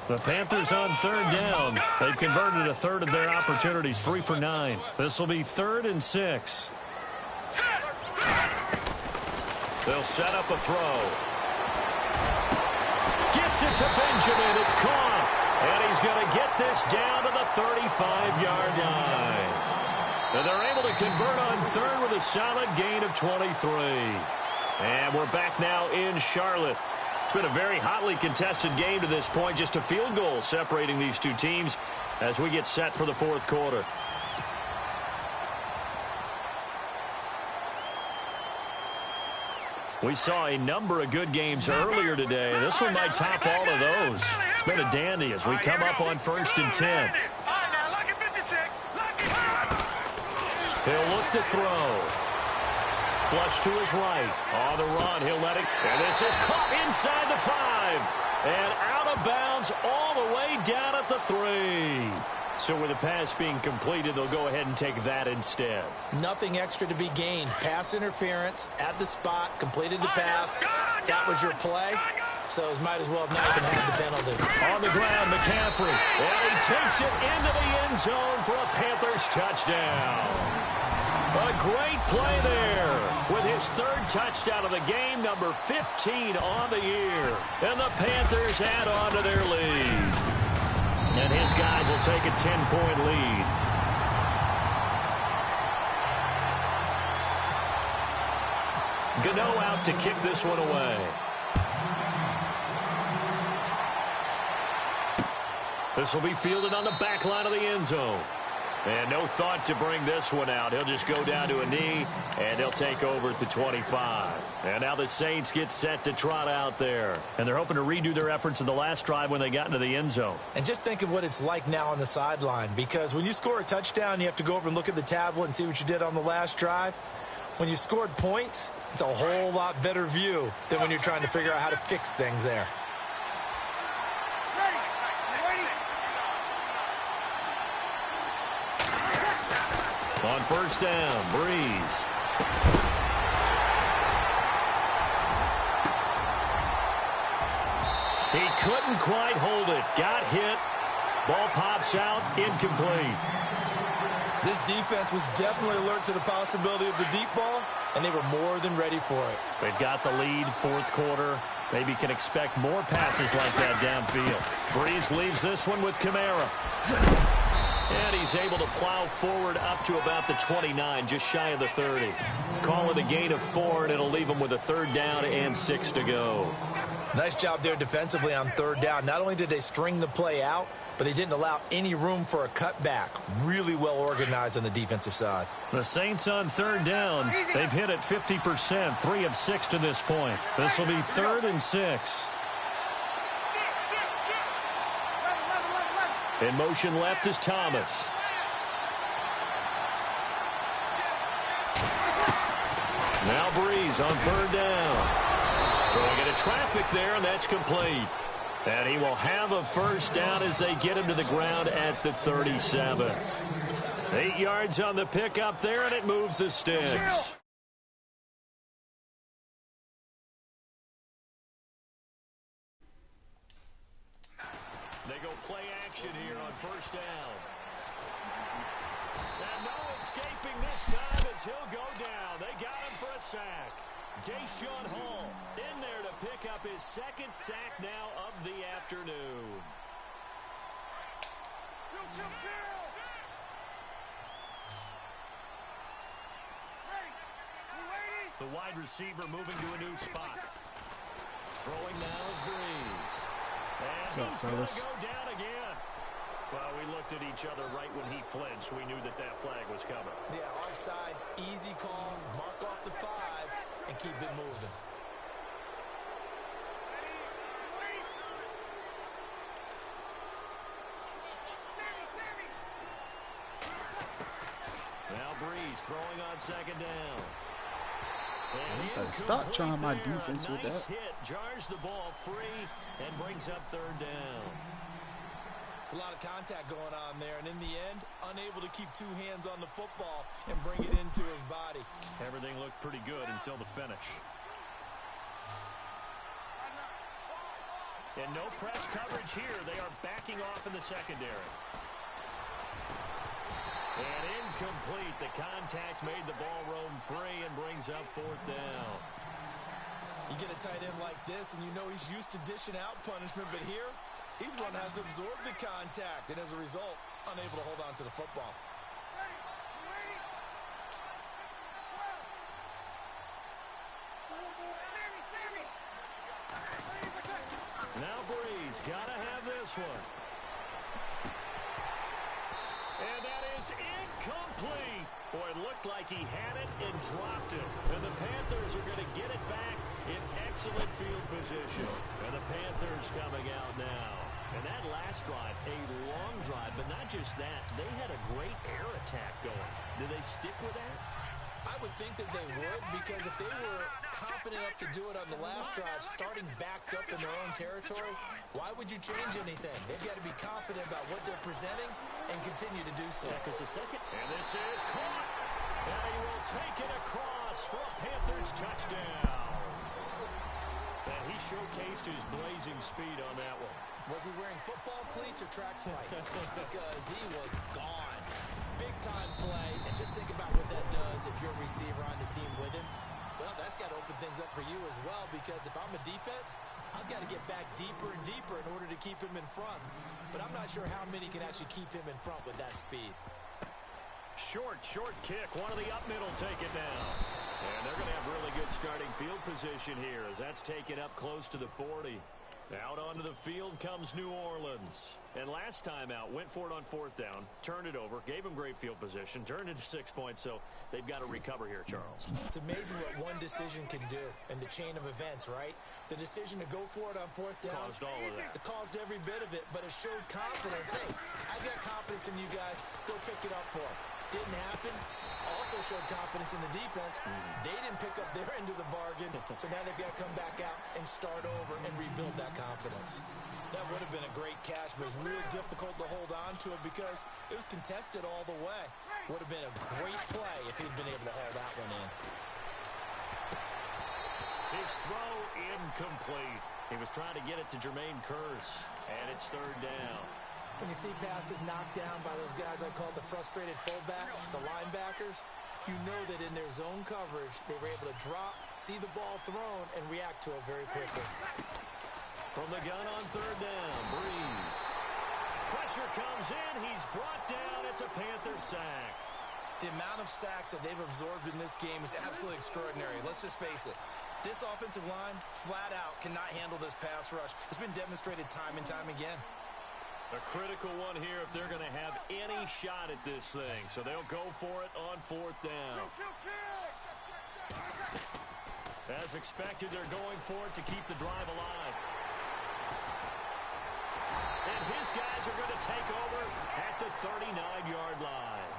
The Panthers on 3rd down. They've converted a 1/3 of their opportunities, 3 for 9. This will be 3rd and 6. They'll set up a throw. Gets it to Benjamin. It's caught. And he's going to get this down to the 35-yard line. And they're able to convert on 3rd with a solid gain of 23. And we're back now in Charlotte. been a very hotly contested game to this point. Just a field goal separating these two teams as we get set for the fourth quarter. We saw a number of good games earlier today. This one might top all of those. It's been a dandy as we come up on 1st and 10. He'll look to throw. Flush to his right. On the run, he'll let it. And this is caught inside the 5. And out of bounds all the way down at the 3. So with the pass being completed, they'll go ahead and take that instead. Nothing extra to be gained. Pass interference at the spot, completed the pass. That was your play. So it might as well have not even had the penalty. On the ground, McCaffrey. And he takes it into the end zone for a Panthers touchdown. A great play there with his 3rd touchdown of the game, number 15 on the year. And the Panthers add on to their lead. And his guys will take a 10-point lead. Gano out to kick this one away. This will be fielded on the back line of the end zone. And no thought to bring this one out. He'll just go down to a knee, and he'll take over at the 25. And now the Saints get set to trot out there. And they're hoping to redo their efforts in the last drive when they got into the end zone. And just think of what it's like now on the sideline, because when you score a touchdown, you have to go over and look at the tablet and see what you did on the last drive. When you scored points, it's a whole lot better view than when you're trying to figure out how to fix things there. On 1st down, Breeze. He couldn't quite hold it. Got hit. Ball pops out. Incomplete. This defense was definitely alert to the possibility of the deep ball, and they were more than ready for it. They've got the lead, 4th quarter. Maybe can expect more passes like that downfield. Breeze leaves this one with Kamara. And he's able to plow forward up to about the 29, just shy of the 30. Call it a gain of 4, and it'll leave him with a 3rd down and 6 to go. Nice job there defensively on 3rd down. Not only did they string the play out, but they didn't allow any room for a cutback. Really well organized on the defensive side. The Saints on 3rd down. They've hit it 50%, 3 of 6 to this point. This will be 3rd and 6. In motion left is Thomas. Now Breeze on 3rd down. Throwing into traffic there, and that's complete. And he will have a 1st down as they get him to the ground at the 37. 8 yards on the pickup there, and it moves the sticks. They go play action here on 1st down. And no escaping this time as he'll go down. They got him for a sack. Deshaun Hall in there to pick up his 2nd sack now of the afternoon. The wide receiver moving to a new spot. Throwing now is Breeze. And he's going to go down again. Well, we looked at each other right when he flinched. We knew that that flag was coming. Yeah, offsides, easy call, mark off the 5, and keep it moving. Now Breeze throwing on 2nd down. You better stop trying my defense with that. Hit jars the ball free and brings up 3rd down. It's a lot of contact going on there, and in the end, unable to keep 2 hands on the football and bring it into his body. Everything looked pretty good until the finish. And no press coverage here. They are backing off in the secondary. And incomplete. The contact made the ball roam free and brings up 4th down. You get a tight end like this, and you know he's used to dishing out punishment, but here, he's going to have to absorb the contact, and as a result, unable to hold on to the football. He's got to have this one. And that is incomplete. Boy, it looked like he had it and dropped it. And the Panthers are going to get it back in excellent field position. And the Panthers coming out now. And that last drive, a long drive, but not just that. They had a great air attack going. Did they stick with that? I would think that they would, because if they were confident enough to do it on the last drive, starting backed up in their own territory, why would you change anything? They've got to be confident about what they're presenting and continue to do so. Yeah, because the second, and this is caught. And he will take it across for a Panthers touchdown. And he showcased his blazing speed on that one. Was he wearing football cleats or track spikes? Because he was gone. Big-time play, and just think about what that does if you're a receiver on the team with him. Well, that's got to open things up for you as well, because if I'm a defense, I've got to get back deeper and deeper in order to keep him in front. But I'm not sure how many can actually keep him in front with that speed. Short kick. One of the up middle take it down. And they're going to have really good starting field position here as that's taken up close to the 40. Out onto the field comes New Orleans. And last time out, went for it on fourth down, turned it over, gave them great field position, turned into 6 points, so they've got to recover here, Charles. It's amazing what one decision can do in the chain of events, right? The decision to go for it on fourth down caused all of that. It caused every bit of it, but it showed confidence. Hey, I've got confidence in you guys. Go pick it up for them. Didn't happen. Also showed confidence in the defense. They didn't pick up their end of the bargain, so now they've got to come back out and start over and rebuild that confidence. That would have been a great catch, but it was real difficult to hold on to it because it was contested all the way. Would have been a great play if he'd been able to haul that one in. His throw incomplete. He was trying to get it to Jermaine Kearse, and it's third down. When you see passes knocked down by those guys I call the frustrated fullbacks, the linebackers, you know that in their zone coverage, they were able to drop, see the ball thrown, and react to it very quickly. From the gun on third down, Breeze. Pressure comes in. He's brought down. It's a Panther sack. The amount of sacks that they've absorbed in this game is absolutely extraordinary. Let's just face it. This offensive line, flat out, cannot handle this pass rush. It's been demonstrated time and time again. A critical one here if they're going to have any shot at this thing. So they'll go for it on fourth down. As expected, they're going for it to keep the drive alive. And his guys are going to take over at the 39-yard line.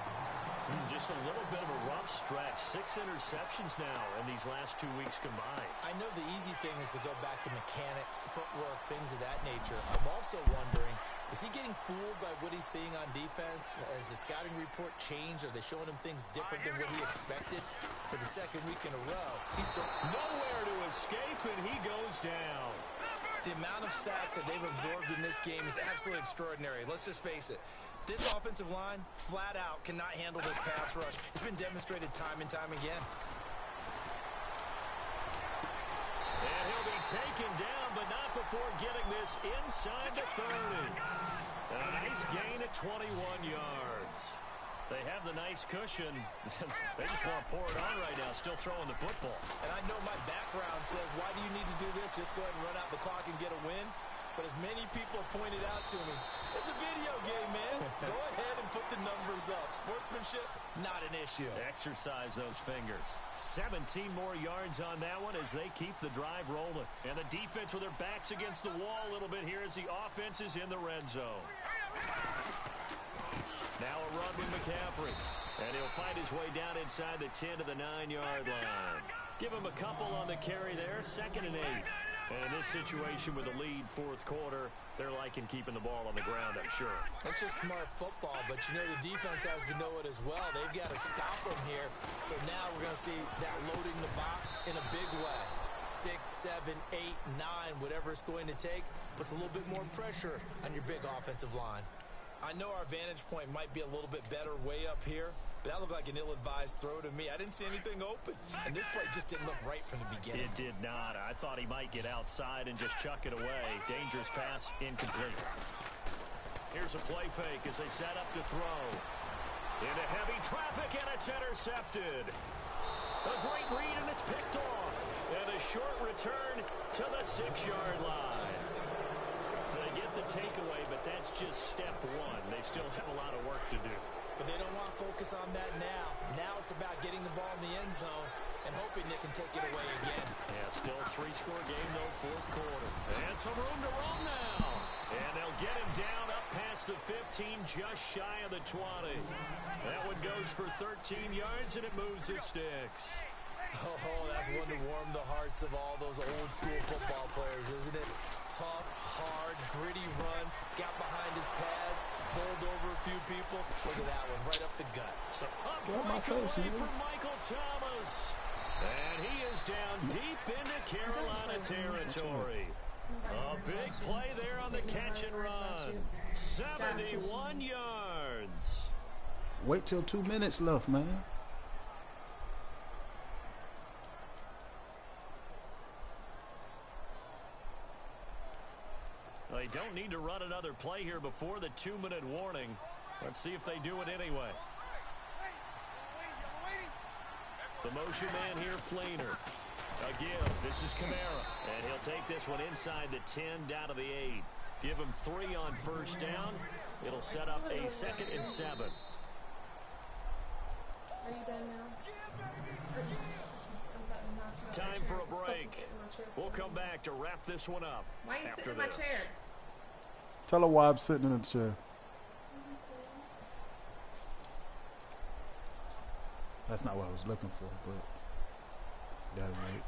Just a little bit of a rough stretch. 6 interceptions now in these last 2 weeks combined. I know the easy thing is to go back to mechanics, footwork, things of that nature. I'm also wondering, is he getting fooled by what he's seeing on defense? Has the scouting report changed? Are they showing him things different than what he expected? For the second week in a row, he's nowhere to escape, and he goes down. The amount of sacks that they've absorbed in this game is absolutely extraordinary. Let's just face it. This offensive line, flat out, cannot handle this pass rush. It's been demonstrated time and time again. And he'll be taken down, but not before getting this inside the 30. And a nice gain at 21 yards. They have the nice cushion. They just want to pour it on right now, still throwing the football. And I know my background says, why do you need to do this? Just go ahead and run out the clock and get a win. But as many people have pointed out to me, it's a video game, man. Go ahead and put the numbers up. Sportsmanship, not an issue. Exercise those fingers. 17 more yards on that one as they keep the drive rolling. And the defense with their backs against the wall a little bit here as the offense is in the red zone. Now a run with McCaffrey. And he'll find his way down inside the 10 to the 9-yard line. Give him a couple on the carry there. 2nd and 8. And in this situation with a lead fourth quarter, they're liking keeping the ball on the ground, I'm sure. That's just smart football, but you know the defense has to know it as well. They've got to stop them here. So now we're going to see that loading the box in a big way. 6, 7, 8, 9, whatever it's going to take, puts a little bit more pressure on your big offensive line. I know our vantage point might be a little bit better way up here, but that looked like an ill-advised throw to me. I didn't see anything open, and this play just didn't look right from the beginning. It did not. I thought he might get outside and just chuck it away. Dangerous pass, incomplete. Here's a play fake as they set up to throw. Into heavy traffic, and it's intercepted. A great read, and it's picked off. And a short return to the 6-yard line. So they takeaway, but that's just step one. They still have a lot of work to do. But they don't want to focus on that now. Now it's about getting the ball in the end zone and hoping they can take it away again. Yeah, still a 3-score game, though, fourth quarter. And some room to roam now. And they'll get him down up past the 15, just shy of the 20. That one goes for 13 yards, and it moves the sticks. Oh, that's one to warm the hearts of all those old-school football players, isn't it? Tough, hard, gritty run, got behind his pads, bowled over a few people. Look at that one, right up the gut. So a breakaway for Michael Thomas. And he is down deep into Carolina territory. A big play there on the catch and run. 71 yards. Wait till 2 minutes left, man. They don't need to run another play here before the 2-minute warning. Let's see if they do it anyway. The motion man here, Fleener. A give. This is Kamara. And he'll take this one inside the 10 down to the 8. Give him 3 on first down. It'll set up a 2nd and 7. Are you done now? Time for a break. We'll come back to wrap this one up. Why are you sitting in my chair? Tell her why I'm sitting in the chair. That's not what I was looking for, but that'll wait.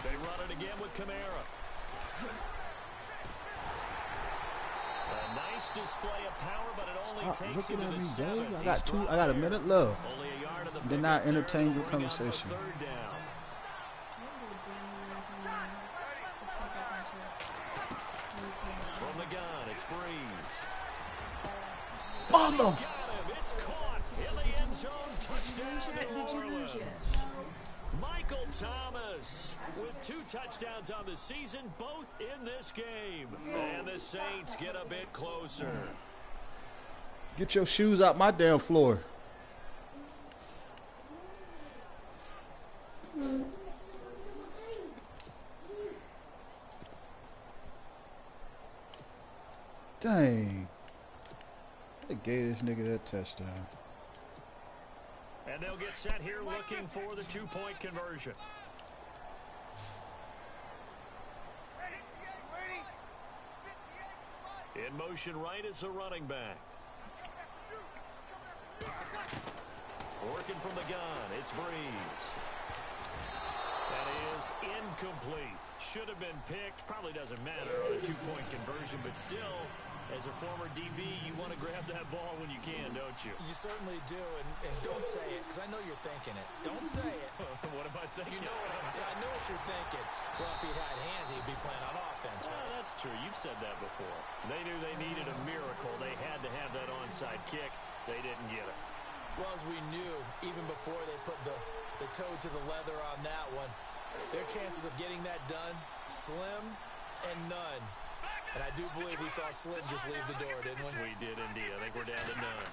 They run it again with Kamara. A nice display of power, but it only Stop takes looking him at to me, the 7. babe. I got a minute left. Only a yard of the Then I entertain your conversation. Third down. From the gun, it's Breeze. Mama! It's caught in the end zone. Touchdown, New Orleans. Michael Thomas with 2 touchdowns on the season, both in this game. And the Saints get a bit closer. Get your shoes out my damn floor. Dang. They gave this nigga that touchdown. And they'll get set here looking for the 2-point conversion. In motion right is the running back. Working from the gun, it's Breeze. That is incomplete. Should have been picked. Probably doesn't matter on a 2-point conversion, but still, as a former DB, you want to grab that ball when you can, don't you? You certainly do, and don't say it, because I know you're thinking it. Don't say it. What am I thinking? You know I know what you're thinking. Well, if he'd had hands, he'd be playing on offense. Well, that's true. You've said that before. They knew they needed a miracle. They had to have that onside kick. They didn't get it. Well, as we knew, even before they put the toe to the leather on that one, their chances of getting that done, slim and none. And I do believe we saw Slim just leave the door, didn't we? We did indeed. I think we're down to none.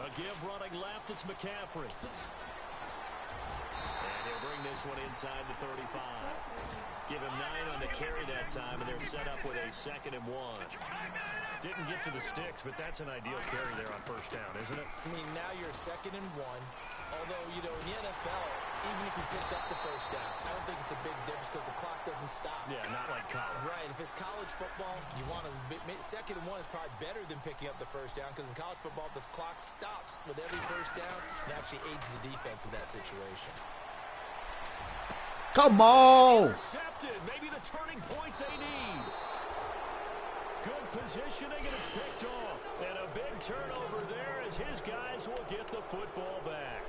A give running left, it's McCaffrey. And he'll bring this one inside the 35. Give him 9 on the carry that time, and they're set up with a 2nd and 1. Didn't get to the sticks, but that's an ideal carry there on first down, isn't it? I mean, now you're 2nd and 1. Although, you know, in the NFL, even if you picked up the first down, I don't think it's a big difference because the clock doesn't stop. Yeah, not like college. Right. If it's college football, you want to 2nd and 1 is probably better than picking up the first down because in college football, the clock stops with every first down and actually aids the defense in that situation. Come on! Intercepted. Maybe the turning point they need. Good positioning, and it's picked off. And a big turnover there as his guys will get the football back.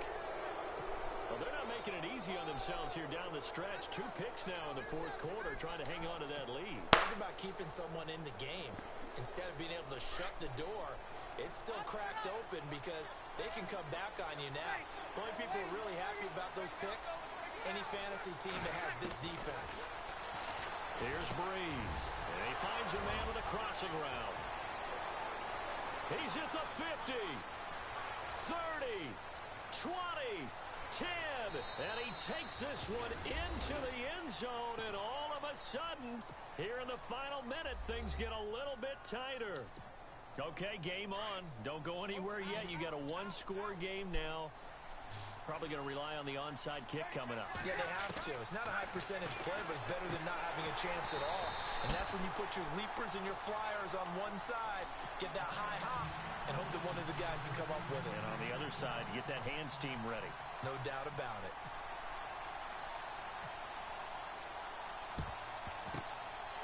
Well, they're not making it easy on themselves here down the stretch. 2 picks now in the fourth quarter, trying to hang on to that lead. Think about keeping someone in the game. Instead of being able to shut the door, it's still cracked open because they can come back on you now. The only people who are really happy about those picks, any fantasy team that has this defense. Here's Breeze. And he finds a man with a crossing route. He's at the 50, 30, 20, 10. And he takes this one into the end zone, and all of a sudden, here in the final minute, things get a little bit tighter. Okay, game on. Don't go anywhere yet. You got a one-score game now. Probably going to rely on the onside kick coming up. Yeah, they have to. It's not a high-percentage play, but it's better than not having a chance at all. And that's when you put your leapers and your flyers on one side, get that high hop, and hope that one of the guys can come up with it. And on the other side, get that hands team ready. No doubt about it.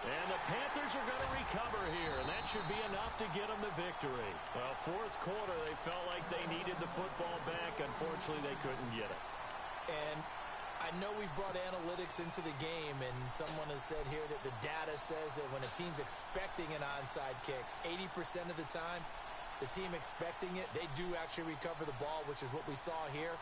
And the Panthers are going to recover here, and that should be enough to get them the victory. Well, fourth quarter, they felt like they needed the football back. Unfortunately, they couldn't get it. And I know we brought analytics into the game, and someone has said here that the data says that when a team's expecting an onside kick, 80% of the time, the team expecting it, they do actually recover the ball, which is what we saw here.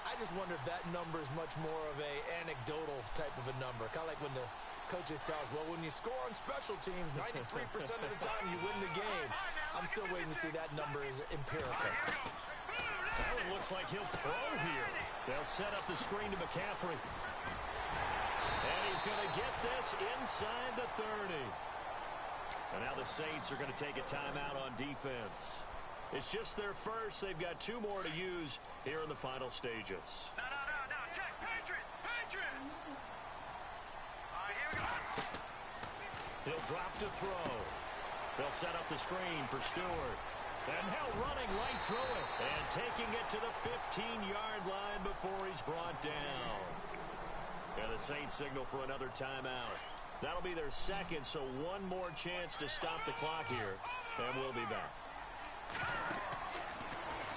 I just wonder if that number is much more of a anecdotal type of a number, kind of like when the coaches tell us, well, when you score on special teams, 93% of the time you win the game. I'm still waiting to see that number is empirical. That one looks like he'll throw here. They'll set up the screen to McCaffrey. And he's going to get this inside the 30. And now the Saints are going to take a timeout on defense. It's just their first. They've got 2 more to use here in the final stages. No. Check. Patriot. Here we go. He'll drop to throw. They'll set up the screen for Stewart. And now running right through it. And taking it to the 15-yard line before he's brought down. And the Saints signal for another timeout. That'll be their second, so one more chance to stop the clock here. And we'll be back.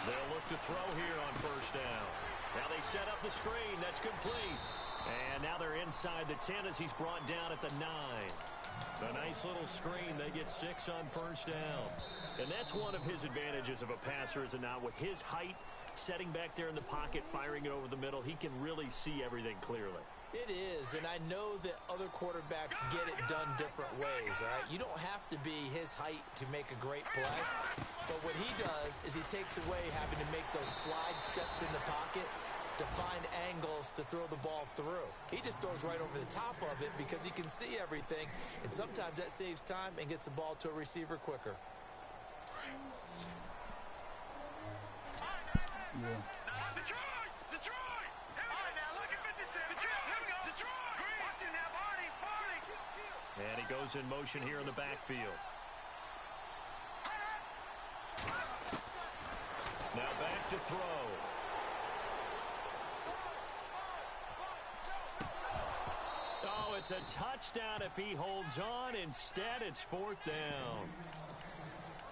They'll look to throw here on first down. Now they set up the screen. That's complete. And now they're inside the 10 as he's brought down at the 9. A nice little screen. They get 6 on first down. And that's one of his advantages of a passer, is it not? With his height, setting back there in the pocket, firing it over the middle, he can really see everything clearly. It is, and I know that other quarterbacks get it done different ways, all right? You don't have to be his height to make a great play, but what he does is he takes away having to make those slide steps in the pocket to find angles to throw the ball through. He just throws right over the top of it because he can see everything, and sometimes that saves time and gets the ball to a receiver quicker. Yeah. Detroit! All right, now look at 57. Detroit, here we go. Detroit! Watching that body. And he goes in motion here in the backfield. Now back to throw. Oh, it's a touchdown if he holds on. Instead, it's 4th down.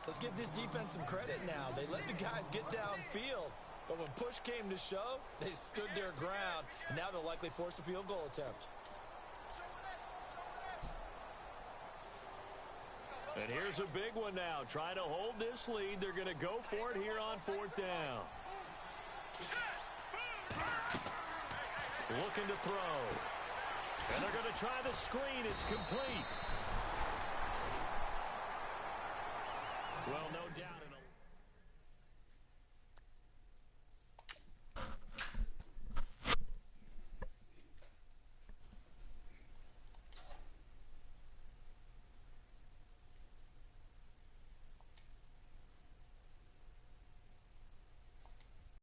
Let's give this defense some credit now. They let the guys get downfield, but when push came to shove, they stood their ground, and now they'll likely force a field goal attempt. And here's a big one now. Trying to hold this lead. They're going to go for it here on 4th down. Looking to throw. And they're going to try the screen. It's complete.